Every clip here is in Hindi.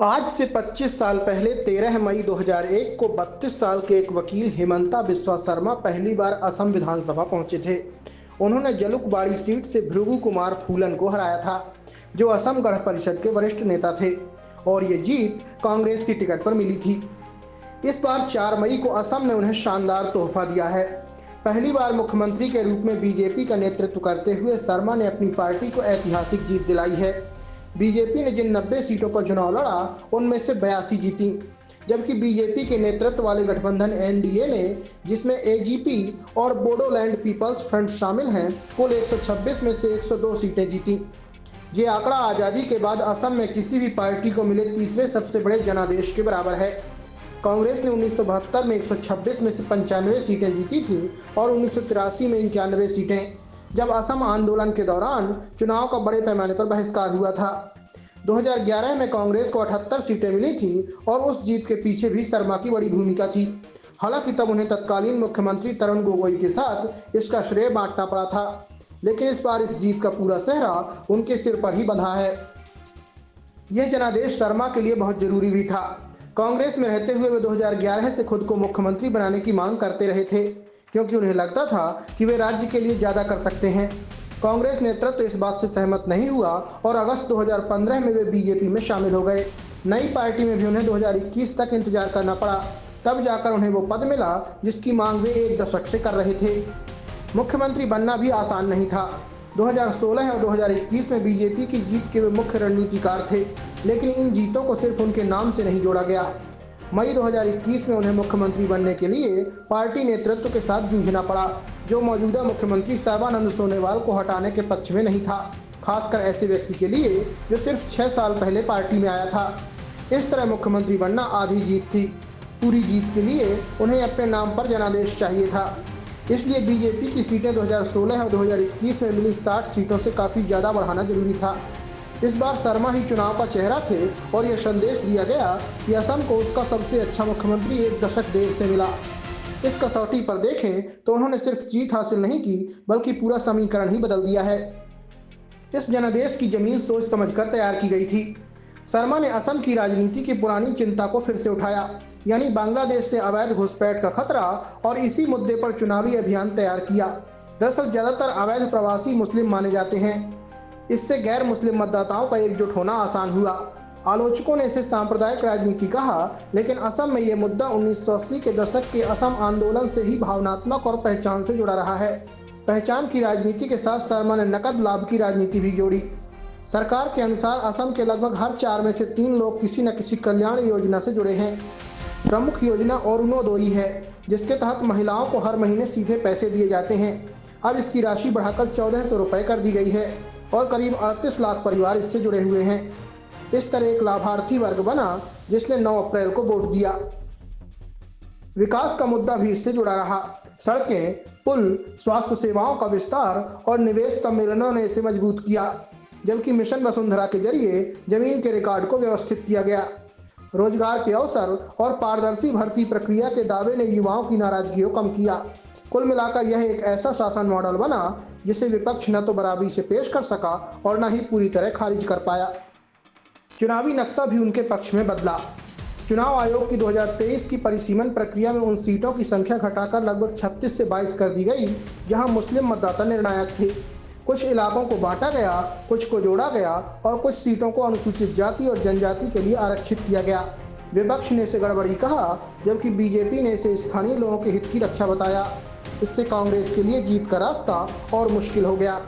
आज से 25 साल पहले 13 मई 2001 को 32 साल के एक वकील हेमंता बिस्वा शर्मा पहली बार असम विधानसभा पहुंचे थे। उन्होंने जलुकबाड़ी सीट से भृगु कुमार फूलन को हराया था, जो असम गण परिषद के वरिष्ठ नेता थे, और ये जीत कांग्रेस की टिकट पर मिली थी। इस बार 4 मई को असम ने उन्हें शानदार तोहफा दिया है। पहली बार मुख्यमंत्री के रूप में बीजेपी का नेतृत्व करते हुए शर्मा ने अपनी पार्टी को ऐतिहासिक जीत दिलाई है। बीजेपी ने जिन 90 सीटों पर चुनाव लड़ा, उनमें से 82 जीती, जबकि बीजेपी के नेतृत्व वाले गठबंधन एनडीए ने, जिसमें एजीपी और बोडोलैंड पीपल्स फ्रंट शामिल हैं, कुल 126 में से 102 सीटें जीती। ये आंकड़ा आज़ादी के बाद असम में किसी भी पार्टी को मिले तीसरे सबसे बड़े जनादेश के बराबर है। कांग्रेस ने 1972 में 126 में से 95 सीटें जीती थी और 1983 में 91 सीटें, जब असम आंदोलन के दौरान चुनाव का बड़े पैमाने पर बहिष्कार हुआ था। 2011 में कांग्रेस को 78 सीटें मिली थी और उस जीत के पीछे भी शर्मा की बड़ी भूमिका थी। हालांकि तब उन्हें तत्कालीन मुख्यमंत्री तरुण गोगोई के साथ इसका श्रेय बांटना पड़ा था, लेकिन इस बार इस जीत का पूरा सेहरा उनके सिर पर ही बंधा है। यह जनादेश शर्मा के लिए बहुत जरूरी भी था। कांग्रेस में रहते हुए वे 2011 से खुद को मुख्यमंत्री बनाने की मांग करते रहे थे, क्योंकि उन्हें लगता था कि वे राज्य के लिए ज़्यादा कर सकते हैं। कांग्रेस नेतृत्व इस बात से सहमत नहीं हुआ और अगस्त 2015 में वे बीजेपी में शामिल हो गए। नई पार्टी में भी उन्हें 2021 तक इंतजार करना पड़ा, तब जाकर उन्हें वो पद मिला जिसकी मांग वे एक दशक से कर रहे थे। मुख्यमंत्री बनना भी आसान नहीं था। 2016 और 2021 में बीजेपी की जीत के वे मुख्य रणनीतिकार थे, लेकिन इन जीतों को सिर्फ उनके नाम से नहीं जोड़ा गया। मई 2021 में उन्हें मुख्यमंत्री बनने के लिए पार्टी नेतृत्व के साथ जूझना पड़ा, जो मौजूदा मुख्यमंत्री सर्बानंद सोनोवाल को हटाने के पक्ष में नहीं था, खासकर ऐसे व्यक्ति के लिए जो सिर्फ 6 साल पहले पार्टी में आया था। इस तरह मुख्यमंत्री बनना आधी जीत थी। पूरी जीत के लिए उन्हें अपने नाम पर जनादेश चाहिए था। इसलिए बीजेपी की सीटें 2016 और 2021 में मिली 60 सीटों से काफ़ी ज़्यादा बढ़ाना जरूरी था। इस बार शर्मा ही चुनाव का चेहरा थे और यह संदेश दिया गया कि असम को उसका सबसे अच्छा मुख्यमंत्री एक दशक देर से मिला। इस कसौटी पर देखें तो उन्होंने सिर्फ जीत हासिल नहीं की, बल्कि पूरा समीकरण ही बदल दिया है। इस जनादेश की जमीन सोच समझकर तैयार की गई थी। शर्मा ने असम की राजनीति की पुरानी चिंता को फिर से उठाया, यानी बांग्लादेश से अवैध घुसपैठ का खतरा, और इसी मुद्दे पर चुनावी अभियान तैयार किया। दरअसल ज्यादातर अवैध प्रवासी मुस्लिम माने जाते हैं। इससे गैर मुस्लिम मतदाताओं का एकजुट होना आसान हुआ। आलोचकों ने इसे सांप्रदायिक राजनीति कहा, लेकिन असम में यह मुद्दा 1980 के दशक के असम आंदोलन से ही भावनात्मक और पहचान से जुड़ा रहा है। पहचान की राजनीति के साथ शर्मा ने नकद लाभ की राजनीति भी जोड़ी। सरकार के अनुसार असम के लगभग हर 4 में से 3 लोग किसी न किसी कल्याण योजना से जुड़े हैं। प्रमुख योजना अरुणोदय है, जिसके तहत महिलाओं को हर महीने सीधे पैसे दिए जाते हैं। अब इसकी राशि बढ़ाकर 1400 रुपये कर दी गई है और करीब 38 लाख परिवार इससे जुड़े हुए हैं। इस तरह एक लाभार्थी वर्ग बना जिसने 9 अप्रैल को वोट दिया। विकास का मुद्दा भी इससे जुड़ा रहा। सड़कें, पुल, स्वास्थ्य सेवाओं का विस्तार और निवेश सम्मेलनों ने इसे मजबूत किया, जबकि मिशन वसुंधरा के जरिए जमीन के रिकॉर्ड को व्यवस्थित किया गया। रोजगार के अवसर और पारदर्शी भर्ती प्रक्रिया के दावे ने युवाओं की नाराजगी को कम किया। कुल मिलाकर यह एक ऐसा शासन मॉडल बना जिसे विपक्ष न तो बराबरी से पेश कर सका और न ही पूरी तरह खारिज कर पाया। चुनावी नक्शा भी उनके पक्ष में बदला। चुनाव आयोग की 2023 की परिसीमन प्रक्रिया में उन सीटों की संख्या घटाकर लगभग 36 से 22 कर दी गई जहां मुस्लिम मतदाता निर्णायक थे। कुछ इलाकों को बांटा गया, कुछ को जोड़ा गया और कुछ सीटों को अनुसूचित जाति और जनजाति के लिए आरक्षित किया गया। विपक्ष ने इसे गड़बड़ी कहा, जबकि बीजेपी ने इसे स्थानीय लोगों के हित की रक्षा बताया। इससे कांग्रेस के लिए जीत का रास्ता और मुश्किल हो गया।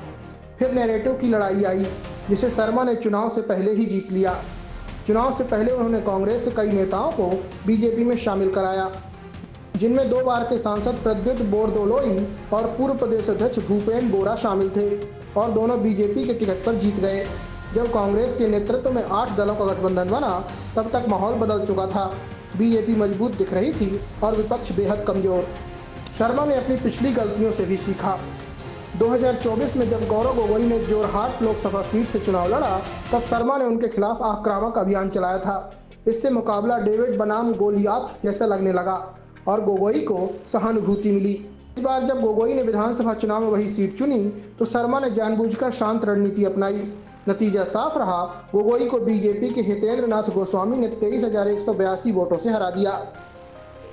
फिर नैरेटिव की लड़ाई आई, जिसे शर्मा ने चुनाव से पहले ही जीत लिया। चुनाव से पहले उन्होंने कांग्रेस से कई नेताओं को बीजेपी में शामिल कराया, जिनमें 2 बार के सांसद प्रद्युत बोरदोलोई और पूर्व प्रदेश अध्यक्ष भूपेन बोरा शामिल थे, और दोनों बीजेपी के टिकट पर जीत गए। जब कांग्रेस के नेतृत्व में 8 दलों का गठबंधन बना, तब तक माहौल बदल चुका था। बीजेपी मजबूत दिख रही थी और विपक्ष बेहद कमजोर। शर्मा ने अपनी पिछली गलतियों से भी सीखा। 2024 में जब गौरव गोगोई ने जोरहाट लोकसभा सीट से चुनाव लड़ा, तब शर्मा ने उनके खिलाफ आक्रामक अभियान चलाया था। इससे मुकाबला डेविड बनाम गोलियात जैसा लगने लगा और गोगोई को सहानुभूति मिली। इस बार जब गोगोई ने विधानसभा चुनाव में वही सीट चुनी, तो शर्मा ने जानबूझकर शांत रणनीति अपनाई। नतीजा साफ रहा, गोगोई को बीजेपी के हितेंद्र नाथ गोस्वामी ने 23,182 वोटों से हरा दिया।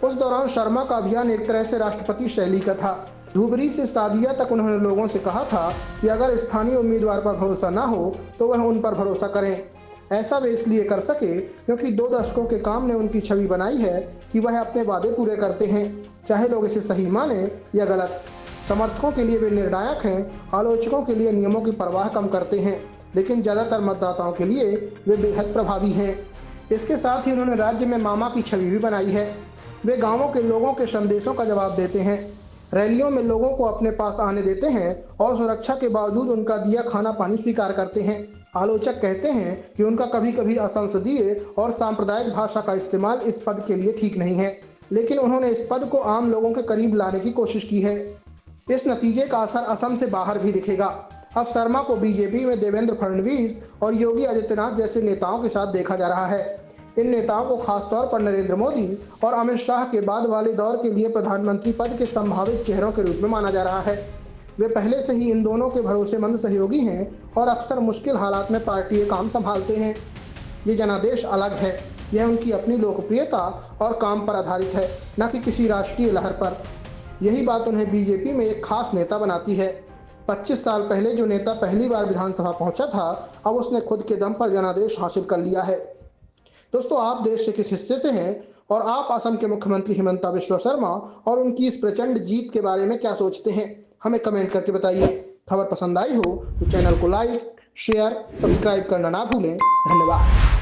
उस दौरान शर्मा का अभियान एक तरह से राष्ट्रपति शैली का था। धुबरी से सादिया तक उन्होंने लोगों से कहा था कि अगर स्थानीय उम्मीदवार पर भरोसा ना हो तो वह उन पर भरोसा करें। ऐसा वे इसलिए कर सके क्योंकि 2 दशकों के काम ने उनकी छवि बनाई है कि वह अपने वादे पूरे करते हैं, चाहे लोग इसे सही माने या गलत। समर्थकों के लिए वे निर्णायक हैं, आलोचकों के लिए नियमों की परवाह कम करते हैं, लेकिन ज़्यादातर मतदाताओं के लिए वे बेहद प्रभावी हैं। इसके साथ ही उन्होंने राज्य में मामा की छवि भी बनाई है। वे गांवों के लोगों के संदेशों का जवाब देते हैं, रैलियों में लोगों को अपने पास आने देते हैं और सुरक्षा के बावजूद उनका दिया खाना पानी स्वीकार करते हैं। आलोचक कहते हैं कि उनका कभी कभी असंसदीय और सांप्रदायिक भाषा का इस्तेमाल इस पद के लिए ठीक नहीं है, लेकिन उन्होंने इस पद को आम लोगों के करीब लाने की कोशिश की है। इस नतीजे का असर असम से बाहर भी दिखेगा। अब शर्मा को बीजेपी में देवेंद्र फडणवीस और योगी आदित्यनाथ जैसे नेताओं के साथ देखा जा रहा है। इन नेताओं को खासतौर पर नरेंद्र मोदी और अमित शाह के बाद वाले दौर के लिए प्रधानमंत्री पद के संभावित चेहरों के रूप में माना जा रहा है। वे पहले से ही इन दोनों के भरोसेमंद सहयोगी हैं और अक्सर मुश्किल हालात में पार्टी काम संभालते हैं। ये जनादेश अलग है, यह उनकी अपनी लोकप्रियता और काम पर आधारित है, न कि किसी राष्ट्रीय लहर पर। यही बात उन्हें बीजेपी में एक खास नेता बनाती है। 25 साल पहले जो नेता पहली बार विधानसभा पहुंचा था, अब उसने खुद के दम पर जनादेश हासिल कर लिया है। दोस्तों, आप देश के किस हिस्से से हैं और आप असम के मुख्यमंत्री हिमंता बिस्वा शर्मा और उनकी इस प्रचंड जीत के बारे में क्या सोचते हैं, हमें कमेंट करके बताइए। खबर पसंद आई हो तो चैनल को लाइक, शेयर, सब्सक्राइब करना ना भूलें। धन्यवाद।